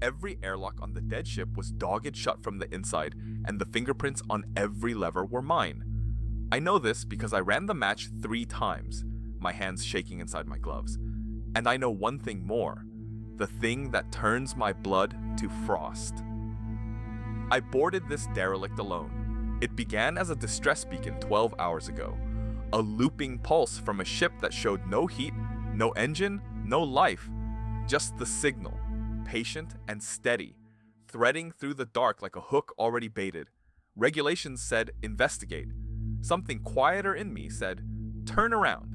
Every airlock on the dead ship was dogged shut from the inside, and the fingerprints on every lever were mine. I know this because I ran the match 3 times, my hands shaking inside my gloves. And I know one thing more, the thing that turns my blood to frost. I boarded this derelict alone. It began as a distress beacon 12 hours ago, a looping pulse from a ship that showed no heat, no engine, no life, just the signal, patient and steady, threading through the dark like a hook already baited. Regulations said investigate. Something quieter in me said, turn around.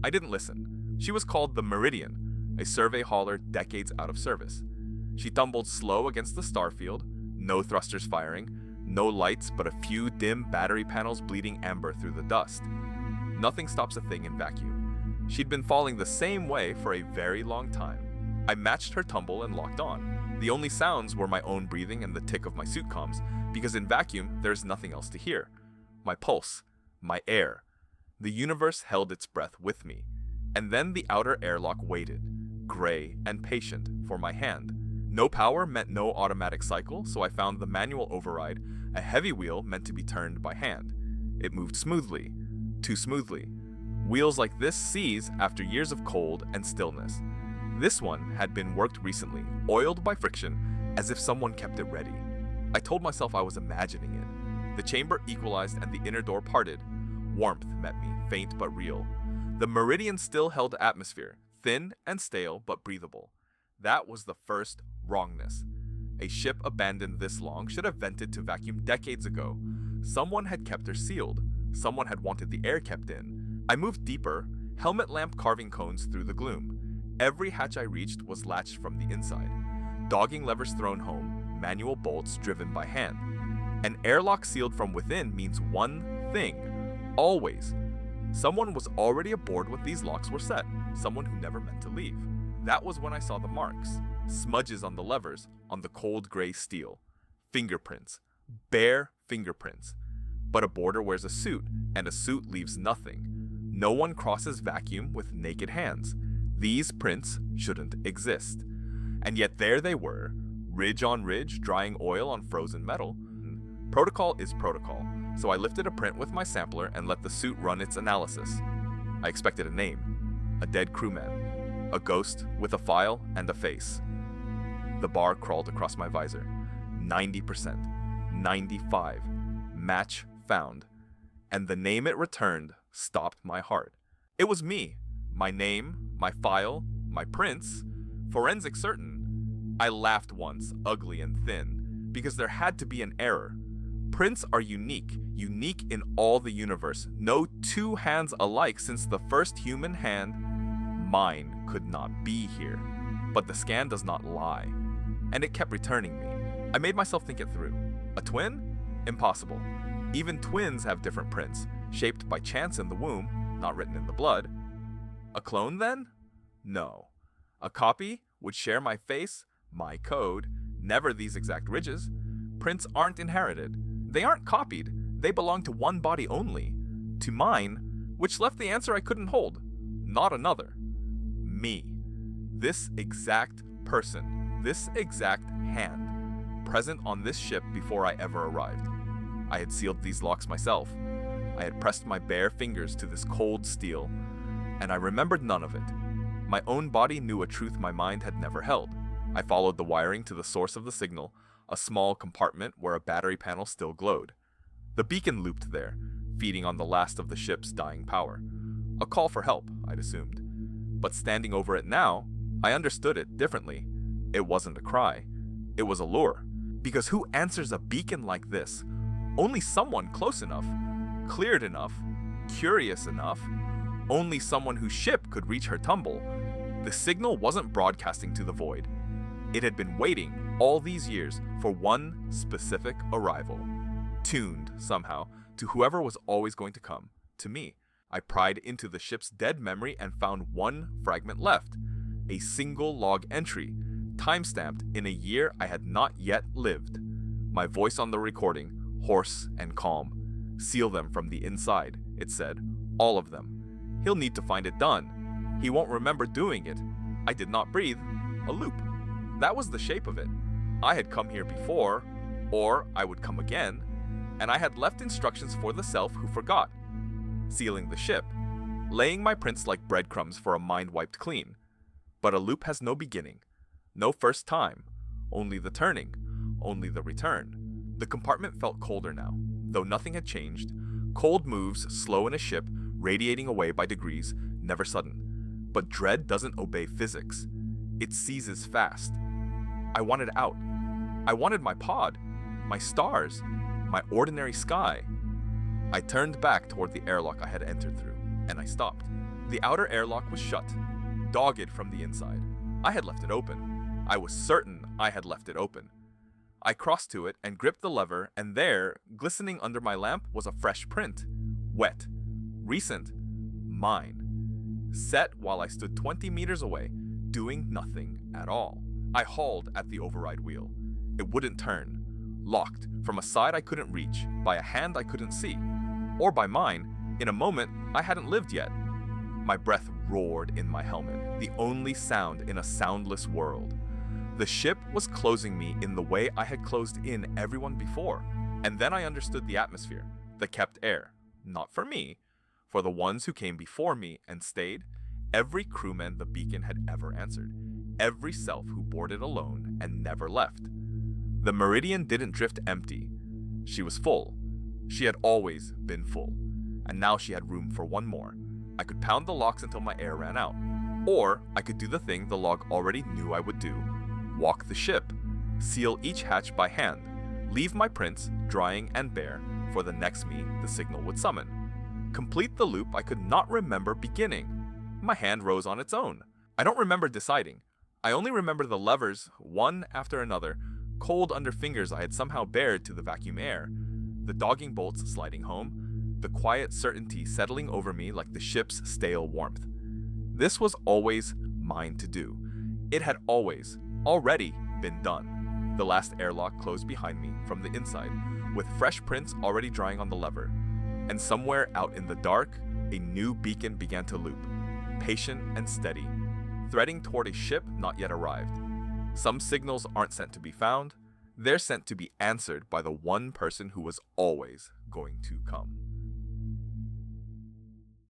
I didn't listen. She was called the Meridian, a survey hauler decades out of service. She tumbled slow against the starfield, no thrusters firing, no lights but a few dim battery panels bleeding amber through the dust. Nothing stops a thing in vacuum. She'd been falling the same way for a very long time. I matched her tumble and locked on. The only sounds were my own breathing and the tick of my suit comms, because in vacuum, there's nothing else to hear. My pulse, my air. The universe held its breath with me. And then the outer airlock waited, gray and patient, for my hand. No power meant no automatic cycle, so I found the manual override, a heavy wheel meant to be turned by hand. It moved smoothly, too smoothly. Wheels like this seize after years of cold and stillness. This one had been worked recently, oiled by friction, as if someone kept it ready. I told myself I was imagining it. The chamber equalized and the inner door parted. Warmth met me, faint but real. The Meridian still held atmosphere, thin and stale but breathable. That was the first wrongness. A ship abandoned this long should have vented to vacuum decades ago. Someone had kept her sealed. Someone had wanted the air kept in. I moved deeper, helmet lamp carving cones through the gloom. Every hatch I reached was latched from the inside. Dogging levers thrown home, manual bolts driven by hand. An airlock sealed from within means one thing, always. Someone was already aboard when these locks were set, someone who never meant to leave. That was when I saw the marks, smudges on the levers, on the cold gray steel. Fingerprints, bare fingerprints. But a boarder wears a suit, and a suit leaves nothing. No one crosses vacuum with naked hands. These prints shouldn't exist. And yet there they were, ridge on ridge, drying oil on frozen metal. Protocol is protocol, so I lifted a print with my sampler and let the suit run its analysis. I expected a name, a dead crewman, a ghost with a file and a face. The bar crawled across my visor. 90%, 95, match found. And the name it returned stopped my heart. It was me. My name, my file, my prints, forensic certain. I laughed once, ugly and thin, because there had to be an error. Prints are unique in all the universe. No 2 hands alike since the first human hand. Mine could not be here. But the scan does not lie. And it kept returning me. I made myself think it through. A twin? Impossible. Even twins have different prints, shaped by chance in the womb, not written in the blood. A clone then? No. A copy would share my face, my code, never these exact ridges. Prints aren't inherited. They aren't copied. They belong to one body only. To mine, which left the answer I couldn't hold. Not another. Me. This exact person. This exact hand. Present on this ship before I ever arrived. I had sealed these locks myself. I had pressed my bare fingers to this cold steel, and I remembered none of it. My own body knew a truth my mind had never held. I followed the wiring to the source of the signal, a small compartment where a battery panel still glowed. The beacon looped there, feeding on the last of the ship's dying power. A call for help, I'd assumed. But standing over it now, I understood it differently. It wasn't a cry. It was a lure. Because who answers a beacon like this? Only someone close enough, cleared enough, curious enough. Only someone whose ship could reach her tumble. The signal wasn't broadcasting to the void. It had been waiting all these years for one specific arrival. Tuned, somehow, to whoever was always going to come, to me. I pried into the ship's dead memory and found one fragment left. A single log entry, time-stamped in a year I had not yet lived. My voice on the recording, hoarse and calm. Seal them from the inside, it said. All of them. He'll need to find it done. He won't remember doing it. I did not breathe. A loop. That was the shape of it. I had come here before, or I would come again, and I had left instructions for the self who forgot. Sealing the ship, laying my prints like breadcrumbs for a mind wiped clean. But a loop has no beginning, no first time, only the turning, only the return. The compartment felt colder now, though nothing had changed. Cold moves slow in a ship, radiating away by degrees, never sudden. But dread doesn't obey physics. It seizes fast. I wanted out. I wanted my pod, my stars, my ordinary sky. I turned back toward the airlock I had entered through, and I stopped. The outer airlock was shut, dogged from the inside. I had left it open. I was certain I had left it open. I crossed to it and gripped the lever, and there, glistening under my lamp, was a fresh print. Wet. Recent. Mine. Set while I stood 20 meters away, doing nothing at all. I hauled at the override wheel. It wouldn't turn. Locked, from a side I couldn't reach, by a hand I couldn't see. Or by mine, in a moment I hadn't lived yet. My breath roared in my helmet, the only sound in a soundless world. The ship was closing me in the way I had closed in everyone before. And then I understood the atmosphere, the kept air. Not for me, for the ones who came before me and stayed, every crewman the beacon had ever answered, every self who boarded alone and never left. The Meridian didn't drift empty. She was full. She had always been full. And now she had room for one more. I could pound the locks until my air ran out. Or I could do the thing the log already knew I would do. Walk the ship. Seal each hatch by hand. Leave my prints, drying and bare, for the next me the signal would summon. Complete the loop I could not remember beginning. My hand rose on its own. I don't remember deciding. I only remember the levers, one after another, cold under fingers I had somehow bared to the vacuum air, the dogging bolts sliding home, the quiet certainty settling over me like the ship's stale warmth. This was always mine to do. It had always, already been done. The last airlock closed behind me from the inside, with fresh prints already drying on the lever. And somewhere out in the dark, a new beacon began to loop, patient and steady, threading toward a ship not yet arrived. Some signals aren't sent to be found, they're sent to be answered by the one person who was always going to come.